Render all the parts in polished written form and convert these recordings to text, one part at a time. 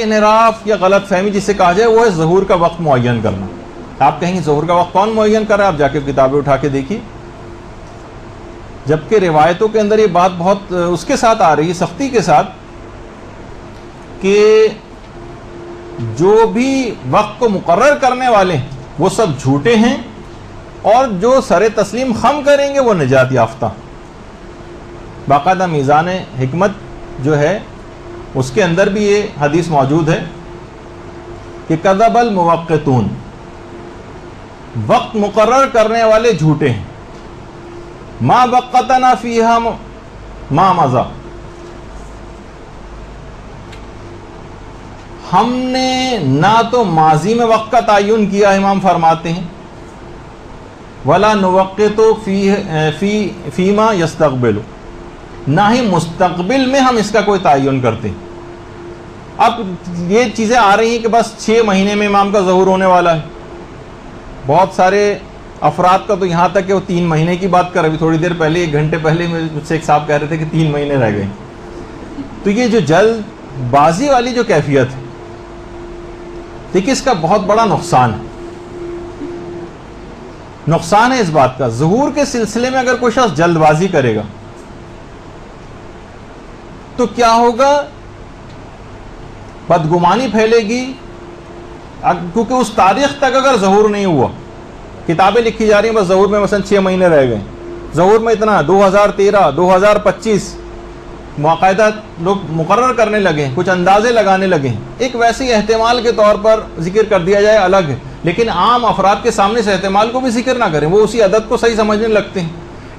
انحراف یا غلط فہمی جسے کہا جائے وہ ہے ظہور کا وقت معین کرنا. آپ کہیں گے ظہور کا وقت کون معین کر رہا ہے؟ آپ جا کے کتابیں اٹھا کے دیکھیے. جبکہ روایتوں کے اندر یہ بات بہت اس کے ساتھ آ رہی ہے، سختی کے ساتھ، کہ جو بھی وقت کو مقرر کرنے والے ہیں وہ سب جھوٹے ہیں، اور جو سر تسلیم خم کریں گے وہ نجات یافتہ. باقاعدہ میزان حکمت جو ہے اس کے اندر بھی یہ حدیث موجود ہے کہ کذب الموقتون، وقت مقرر کرنے والے جھوٹے ہیں. ما وقتنا فیہا ما مضى، ہم نے نہ تو ماضی میں وقت کا تعین کیا، امام فرماتے ہیں، ولا نوقت فیما یستقبل، نہ ہی مستقبل میں ہم اس کا کوئی تعین کرتے ہیں. اب یہ چیزیں آ رہی ہیں کہ بس 6 مہینے میں امام کا ظہور ہونے والا ہے. بہت سارے افراد کا تو یہاں تک کہ وہ 3 مہینے کی بات کر رہے. تھوڑی دیر پہلے 1 گھنٹے پہلے مجھ سے ایک صاحب کہہ رہے تھے کہ 3 مہینے رہ گئے. تو یہ جو جلد بازی والی جو کیفیت ہے، دیکھیے اس کا بہت بڑا نقصان ہے. نقصان ہے اس بات کا، ظہور کے سلسلے میں اگر کوئی شخص جلد بازی کرے گا تو کیا ہوگا؟ بدگمانی پھیلے گی، کیونکہ اس تاریخ تک اگر ظہور نہیں ہوا، کتابیں لکھی جا رہی ہیں بس ظہور میں مثلا 6 مہینے رہ گئے، ظہور میں اتنا 2013 2025 باقاعدہ لوگ مقرر کرنے لگے، کچھ اندازے لگانے لگے. ایک ویسے احتمال کے طور پر ذکر کر دیا جائے الگ ہے، لیکن عام افراد کے سامنے اس احتمال کو بھی ذکر نہ کریں، وہ اسی عدد کو صحیح سمجھنے لگتے ہیں.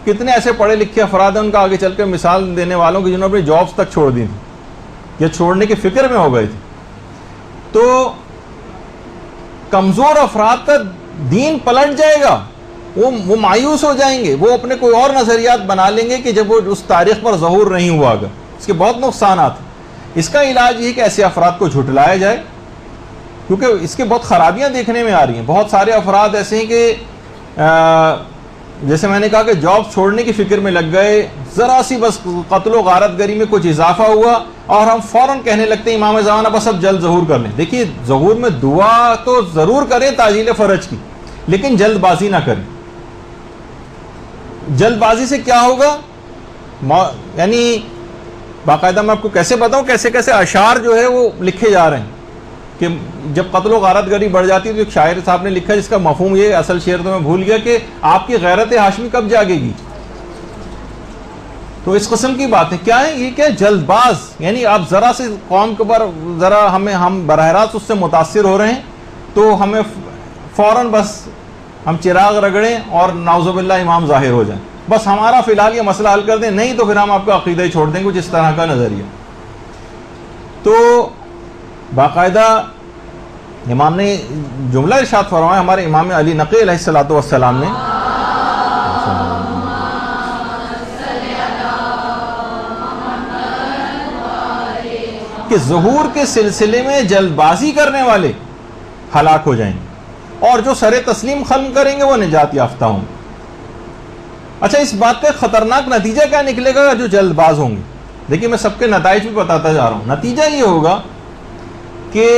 کتنے ایسے پڑھے لکھے افراد ہیں ان کا آگے چل کے مثال دینے والوں کی، جنہوں نے اپنی جابس تک چھوڑ دی تھی یا چھوڑنے کی فکر میں ہو گئے تھے. تو کمزور افراد کا دین پلٹ جائے گا، وہ مایوس ہو جائیں گے، وہ اپنے کوئی اور نظریات بنا لیں گے کہ جب وہ اس تاریخ پر ظہور نہیں ہوا گا. اس کے بہت نقصانات ہیں. اس کا علاج یہ کہ ایسے افراد کو جھٹلایا جائے، کیونکہ اس کے بہت خرابیاں دیکھنے میں آ رہی ہیں. بہت سارے افراد ایسے ہیں کہ جیسے میں نے کہا کہ جاب چھوڑنے کی فکر میں لگ گئے، ذرا سی بس قتل و غارت گری میں کچھ اضافہ ہوا اور ہم فوراً کہنے لگتے ہیں امام زمانہ بس اب جلد ظہور کر لیں. دیکھیے ظہور میں دعا تو ضرور کریں تعجیل فرج کی، لیکن جلد بازی نہ کریں. جلد بازی سے کیا ہوگا؟ یعنی باقاعدہ میں آپ کو کیسے بتاؤں، کیسے کیسے اشعار جو ہے وہ لکھے جا رہے ہیں کہ جب قتل و غارت گری بڑھ جاتی ہے تو ایک شاعر صاحب نے لکھا جس کا مفہوم یہ، اصل شعر تو میں بھول گیا، کہ آپ کی غیرت ہاشمی کب جاگے گی. تو اس قسم کی باتیں کیا ہے، یہ کیا جلد باز، یعنی آپ ذرا سے قوم کے اوپر ذرا ہم براہ راست اس سے متاثر ہو رہے ہیں تو ہمیں فوراً بس ہم چراغ رگڑیں اور نعوذ باللہ امام ظاہر ہو جائیں، بس ہمارا فی الحال یہ مسئلہ حل کر دیں، نہیں تو پھر ہم آپ کا عقیدہ ہی چھوڑ دیں گے. کچھ اس طرح کا نظریہ. تو باقاعدہ امام نے جملہ ارشاد فرمایا، ہمارے امام علی نقی علیہ الصلوۃ والسلام نے، کہ ظہور کے سلسلے میں جلد بازی کرنے والے ہلاک ہو جائیں گے اور جو سر تسلیم خم کریں گے وہ نجات یافتہ ہوں گے. اچھا، اس بات کا خطرناک نتیجہ کیا نکلے گا جو جلد باز ہوں گے؟ دیکھیے میں سب کے نتائج بھی بتاتا جا رہا ہوں. نتیجہ یہ ہوگا کہ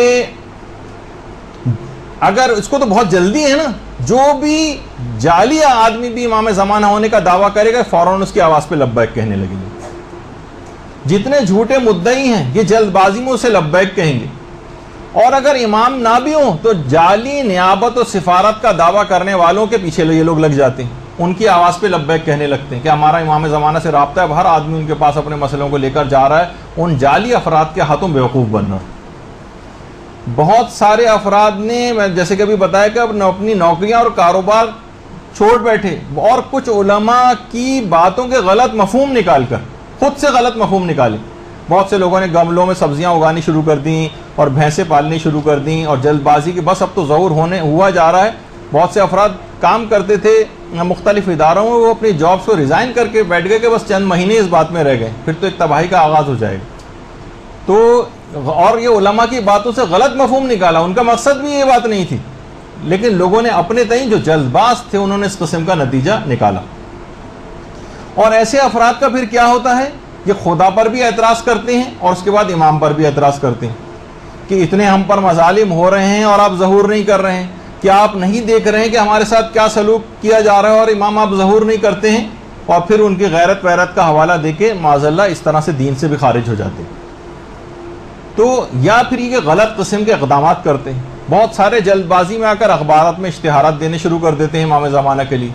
اگر اس کو تو بہت جلدی ہے نا، جو بھی جعلی آدمی بھی امام زمانہ ہونے کا دعویٰ کرے گا فوراً اس کی آواز پہ لبیک کہنے لگیں گے. جتنے جھوٹے مدعی ہیں یہ جلد بازی میں اسے لبیک کہیں گے. اور اگر امام نہ بھی ہوں تو جعلی نیابت و سفارت کا دعویٰ کرنے والوں کے پیچھے یہ لوگ لگ جاتے ہیں، ان کی آواز پہ لبیک کہنے لگتے ہیں کہ ہمارا امام زمانہ سے رابطہ ہے، اب ہر آدمی ان کے پاس اپنے مسئلوں کو لے کر جا رہا ہے. ان جعلی افراد کے ہاتھوں بیوقوف بننا. بہت سارے افراد نے، میں جیسے کہ ابھی بتایا، کہ اب اپنی نوکریاں اور کاروبار چھوڑ بیٹھے اور کچھ علماء کی باتوں کے غلط مفہوم نکال کر خود سے غلط مفہوم نکالے. بہت سے لوگوں نے گملوں میں سبزیاں اگانی شروع کر دیں اور بھینسیں پالنی شروع کر دیں اور جلد بازی کی بس اب تو ظہور ہوا جا رہا ہے. بہت سے افراد کام کرتے تھے مختلف اداروں میں، وہ اپنی جابس کو ریزائن کر کے بیٹھ گئے کہ بس چند مہینے اس بات میں رہ گئے، پھر تو ایک تباہی کا آغاز ہو جائے گا. تو اور یہ علماء کی باتوں سے غلط مفہوم نکالا، ان کا مقصد بھی یہ بات نہیں تھی، لیکن لوگوں نے اپنے تئیں جو جلد باز تھے انہوں نے اس قسم کا نتیجہ نکالا. اور ایسے افراد کا پھر کیا ہوتا ہے، یہ خدا پر بھی اعتراض کرتے ہیں اور اس کے بعد امام پر بھی اعتراض کرتے ہیں کہ اتنے ہم پر مظالم ہو رہے ہیں اور آپ ظہور نہیں کر رہے ہیں؟ کیا آپ نہیں دیکھ رہے ہیں کہ ہمارے ساتھ کیا سلوک کیا جا رہا ہے اور امام آپ ظہور نہیں کرتے ہیں؟ اور پھر ان کی غیرت ویرت کا حوالہ دے کے معاذ اللہ اس طرح سے دین سے بھی خارج ہو جاتے ہیں. تو یا پھر یہ غلط قسم کے اقدامات کرتے ہیں. بہت سارے جلد بازی میں آ کر اخبارات میں اشتہارات دینے شروع کر دیتے ہیں امام زمانہ کے لیے،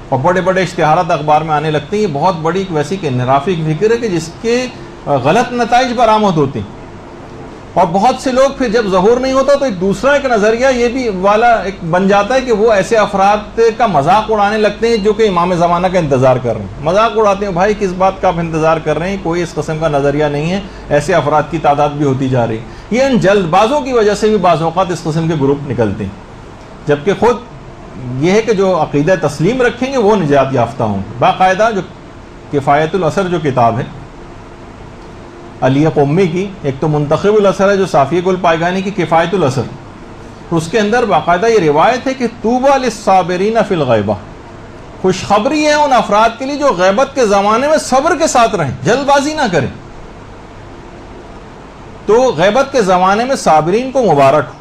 اور بڑے بڑے اشتہارات اخبار میں آنے لگتے ہیں. یہ بہت بڑی ایک ویسی کہ انحرافی فکر ہے کہ جس کے غلط نتائج برآمد ہوتے ہیں. اور بہت سے لوگ پھر جب ظہور نہیں ہوتا تو ایک دوسرا ایک نظریہ یہ بھی والا ایک بن جاتا ہے کہ وہ ایسے افراد کا مذاق اڑانے لگتے ہیں جو کہ امام زمانہ کا انتظار کر رہے ہیں. مذاق اڑاتے ہیں، بھائی کس بات کا آپ انتظار کر رہے ہیں؟ کوئی اس قسم کا نظریہ نہیں ہے. ایسے افراد کی تعداد بھی ہوتی جا رہی ہے. یہ ان جلد بازوں کی وجہ سے بھی بعض اوقات اس قسم کے گروپ نکلتے ہیں، جبکہ خود یہ ہے کہ جو عقیدہ تسلیم رکھیں گے وہ نجات یافتہ ہوں گے. باقاعدہ جو کفایت الاثر جو کتاب ہے علی قمی کی، ایک تو منتخب الاثر ہے جو صافی گل پائگانی کی کفایت الاثر، اس کے اندر باقاعدہ یہ روایت ہے کہ طوبی للصابرین فی الغیبہ، خوشخبری ہے ان افراد کے لیے جو غیبت کے زمانے میں صبر کے ساتھ رہیں، جلد بازی نہ کریں. تو غیبت کے زمانے میں صابرین کو مبارک ہو.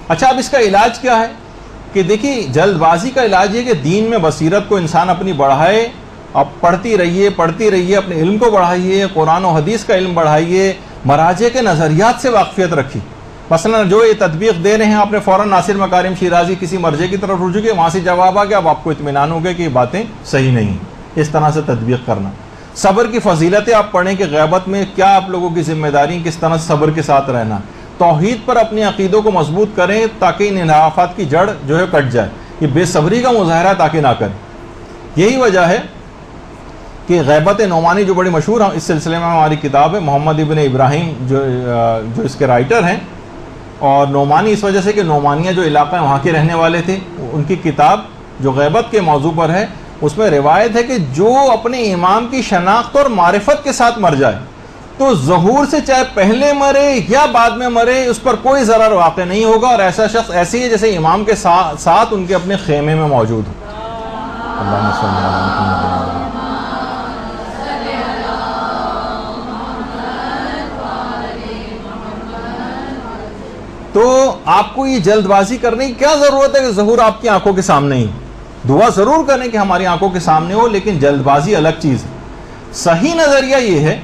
اچھا، اب اس کا علاج کیا ہے؟ کہ دیکھیے جلد بازی کا علاج یہ کہ دین میں بصیرت کو انسان اپنی بڑھائے. آپ پڑھتی رہیے، اپنے علم کو بڑھائیے، قرآن و حدیث کا علم بڑھائیے، مراجع کے نظریات سے واقفیت رکھی. مثلا جو یہ تطبیق دے رہے ہیں، آپ نے فوراً ناصر مکارم شیرازی کسی مرجع کی طرف رجوع کیا، وہاں سے جواب آ گیا، اب آپ کو اطمینان ہو گیا کہ یہ باتیں صحیح نہیں ہیں. اس طرح سے تطبیق کرنا. صبر کی فضیلتیں آپ پڑھیں کہ غیبت میں کیا آپ لوگوں کی ذمہ داری، کس طرح سے صبر کے ساتھ رہنا. توحید پر اپنے عقیدوں کو مضبوط کریں تاکہ ان انحرافات کی جڑ جو ہے کٹ جائے. یہ بے صبری کا مظاہرہ تاکہ نہ کریں. یہی وجہ ہے کہ غیبت نعمانی جو بڑی مشہور ہے، اس سلسلے میں ہماری کتاب ہے، محمد ابن ابراہیم جو اس کے رائٹر ہیں. اور نعمانی اس وجہ سے کہ نعمانیہ جو علاقہ ہے وہاں کے رہنے والے تھے، ان کی کتاب جو غیبت کے موضوع پر ہے اس میں روایت ہے کہ جو اپنے امام کی شناخت اور معرفت کے ساتھ مر جائے تو ظہور سے چاہے پہلے مرے یا بعد میں مرے اس پر کوئی ضرر واقع نہیں ہوگا، اور ایسا شخص ایسی ہے جیسے امام کے ساتھ ان کے اپنے خیمے میں موجود ہو. اللہم صل علی محمد. تو آپ کو یہ جلد بازی کرنے کی کیا ضرورت ہے کہ ظہور آپ کی آنکھوں کے سامنے ہی؟ دعا ضرور کریں کہ ہماری آنکھوں کے سامنے ہو، لیکن جلد بازی الگ چیز ہے. صحیح نظریہ یہ ہے،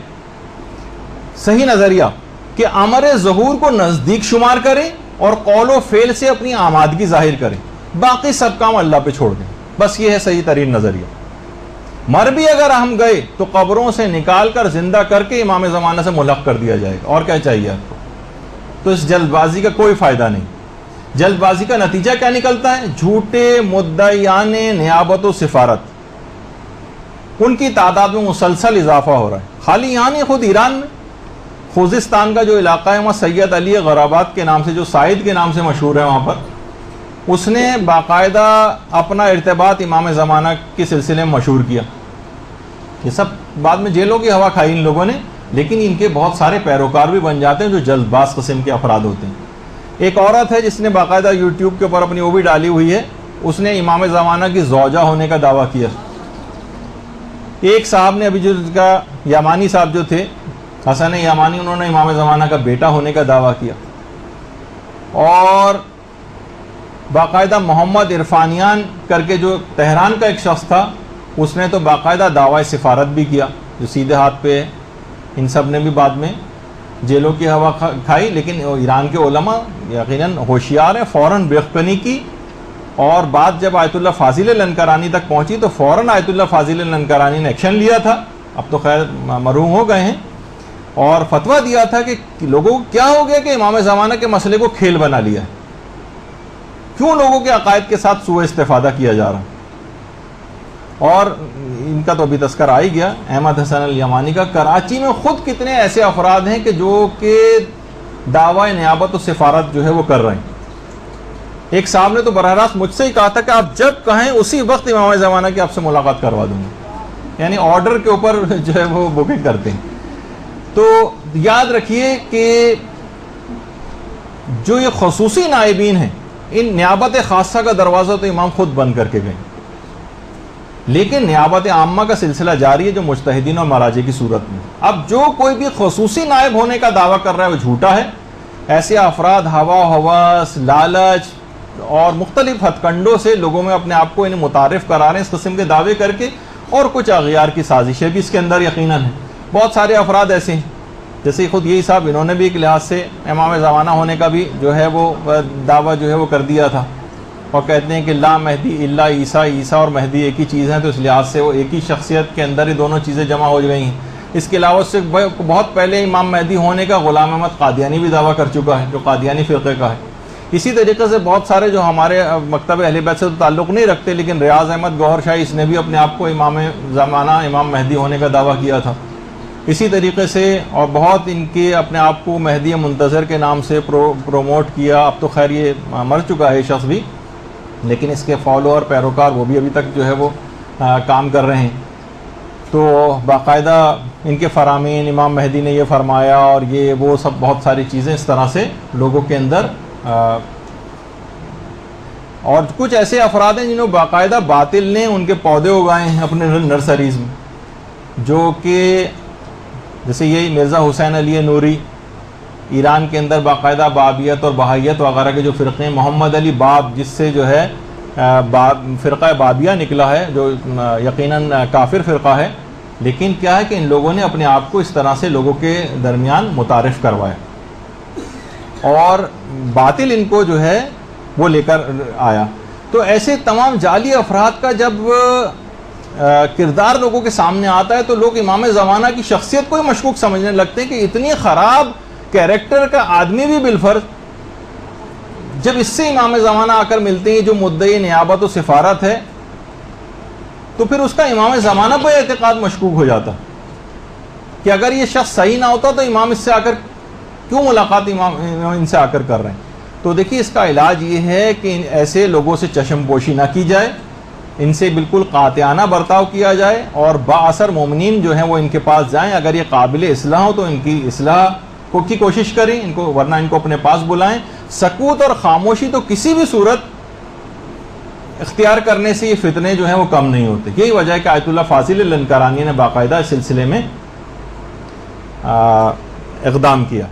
صحیح نظریہ کہ امر ظہور کو نزدیک شمار کریں اور قول و فعل سے اپنی آمادگی ظاہر کریں، باقی سب کام اللہ پہ چھوڑ دیں. بس یہ ہے صحیح ترین نظریہ. مر بھی اگر ہم گئے تو قبروں سے نکال کر زندہ کر کے امام زمانہ سے ملحق کر دیا جائے گا، اور کیا چاہیے آپ کو؟ تو اس جلد بازی کا کوئی فائدہ نہیں. جلد بازی کا نتیجہ کیا نکلتا ہے؟ جھوٹے مدعیان نیابت و سفارت، ان کی تعداد میں مسلسل اضافہ ہو رہا ہے. خالی یہاں نہیں، خود ایران میں خوزستان کا جو علاقہ ہے وہاں سید علی غرابات کے نام سے، جو سائد کے نام سے مشہور ہے، وہاں پر اس نے باقاعدہ اپنا ارتباط امام زمانہ کے سلسلے میں مشہور کیا. یہ سب بعد میں جیلوں کی ہوا کھائی ان لوگوں نے، لیکن ان کے بہت سارے پیروکار بھی بن جاتے ہیں جو جلد باز قسم کے افراد ہوتے ہیں. ایک عورت ہے جس نے باقاعدہ یوٹیوب کے اوپر اپنی وہ بھی ڈالی ہوئی ہے، اس نے امام زمانہ کی زوجہ ہونے کا دعویٰ کیا. ایک صاحب نے ابھی جو کا یمانی صاحب جو تھے حسن یمانی، انہوں نے امام زمانہ کا بیٹا ہونے کا دعویٰ کیا. اور باقاعدہ محمد عرفانیان کر کے جو تہران کا ایک شخص تھا، اس نے تو باقاعدہ دعویٰ سفارت بھی کیا جو سیدھے ہاتھ پہ ہے. ان سب نے بھی بعد میں جیلوں کی ہوا کھائی، لیکن ایران کے علماء یقیناً ہوشیار ہیں، فوراً بیخکنی کی. اور بات جب آیت اللہ فاضل لنکرانی تک پہنچی تو فوراً آیت اللہ فاضل لنکرانی نے ایکشن لیا تھا. اب تو خیر مرحوم ہو گئے ہیں، اور فتویٰ دیا تھا کہ لوگوں کو کیا ہو گیا کہ امام زمانہ کے مسئلے کو کھیل بنا لیا ہے، کیوں لوگوں کے عقائد کے ساتھ سوء استفادہ کیا جا رہا. اور ان کا تو ابھی تذکر آ ہی گیا، احمد حسن الیمانی کا. کراچی میں خود کتنے ایسے افراد ہیں کہ جو کہ دعوی نیابت و سفارت جو ہے وہ کر رہے ہیں. ایک صاحب نے تو براہ راست مجھ سے ہی کہا تھا کہ آپ جب کہیں اسی وقت امام زمانہ کی آپ سے ملاقات کروا دوں گا، یعنی آرڈر کے اوپر جو ہے وہ بکنگ کرتے ہیں. تو یاد رکھیے کہ جو یہ خصوصی نائبین ہیں، ان نیابت خاصہ کا دروازہ تو امام خود بند کر کے گئے، لیکن نیابت عامہ کا سلسلہ جاری ہے جو مجتہدین اور مراجع کی صورت میں. اب جو کوئی بھی خصوصی نائب ہونے کا دعویٰ کر رہا ہے وہ جھوٹا ہے، ایسے افراد ہوا ہوس، لالچ اور مختلف ہتھ کنڈوں سے لوگوں میں اپنے آپ کو انہیں متعارف کرا رہے ہیں اس قسم کے دعوے کر کے، اور کچھ اغیار کی سازشیں بھی اس کے اندر یقیناً ہیں۔ بہت سارے افراد ایسے ہیں، جیسے خود یہی صاحب، انہوں نے بھی ایک لحاظ سے امام زمانہ ہونے کا بھی جو ہے وہ دعویٰ جو ہے وہ کر دیا تھا، اور کہتے ہیں کہ لا مہدی الا عیسیٰ، عیسیٰ اور مہدی ایک ہی چیز ہیں، تو اس لحاظ سے وہ ایک ہی شخصیت کے اندر ہی دونوں چیزیں جمع ہو گئی ہیں۔ اس کے علاوہ سے بہت پہلے امام مہدی ہونے کا غلام احمد قادیانی بھی دعویٰ کر چکا ہے، جو قادیانی فرقے کا ہے۔ اسی طریقے سے بہت سارے جو ہمارے مکتب اہل بیت سے تو تعلق نہیں رکھتے، لیکن ریاض احمد گوہر شاہی، اس نے بھی اپنے آپ کو امام زمانہ، امام مہدی ہونے کا دعویٰ کیا تھا۔ اسی طریقے سے اور بہت ان کے اپنے آپ کو مہدی منتظر کے نام سے پروموٹ کیا۔ اب تو خیر یہ مر چکا ہے شخص بھی، لیکن اس کے فالوور پیروکار وہ بھی ابھی تک جو ہے وہ کام کر رہے ہیں۔ تو باقاعدہ ان کے فرامین، امام مہدی نے یہ فرمایا اور یہ وہ سب بہت ساری چیزیں اس طرح سے لوگوں کے اندر، اور کچھ ایسے افراد ہیں جنہوں باقاعدہ باطل نے ان کے پودے اگائے ہیں اپنے نرسریز میں، جو کہ جیسے یہ مرزا حسین علی نوری، ایران کے اندر باقاعدہ بابیت اور بہائیت وغیرہ کے جو فرقے ہیں، محمد علی باب جس سے جو ہے فرقہ بابیہ نکلا ہے، جو یقیناً کافر فرقہ ہے، لیکن کیا ہے کہ ان لوگوں نے اپنے آپ کو اس طرح سے لوگوں کے درمیان متعارف کروایا اور باطل ان کو جو ہے وہ لے کر آیا۔ تو ایسے تمام جعلی افراد کا جب کردار لوگوں کے سامنے آتا ہے تو لوگ امام زمانہ کی شخصیت کو ہی مشکوک سمجھنے لگتے ہیں کہ اتنی خراب کیریکٹر کا آدمی بھی بالفرض جب اس سے امام زمانہ آ کر ملتے ہیں جو مدعی نیابت و سفارت ہے، تو پھر اس کا امام زمانہ پہ اعتقاد مشکوک ہو جاتا کہ اگر یہ شخص صحیح نہ ہوتا تو امام اس سے آ کر کیوں ملاقات امام ان سے آ کر کر رہے ہیں۔ تو دیکھیے اس کا علاج یہ ہے کہ ایسے لوگوں سے چشم پوشی نہ کی جائے، ان سے بالکل قاطعانہ برتاؤ کیا جائے، اور با اثر مومنین جو ہیں وہ ان کے پاس جائیں، اگر یہ قابل اصلاح ہو تو ان کی اصلاح کی کوشش کریں، ان کو، ورنہ ان کو اپنے پاس بلائیں۔ سکوت اور خاموشی تو کسی بھی صورت اختیار کرنے سے یہ فتنے جو ہیں وہ کم نہیں ہوتے۔ یہی وجہ ہے کہ آیت اللہ فاضل لنکرانی نے باقاعدہ اس سلسلے میں اقدام کیا۔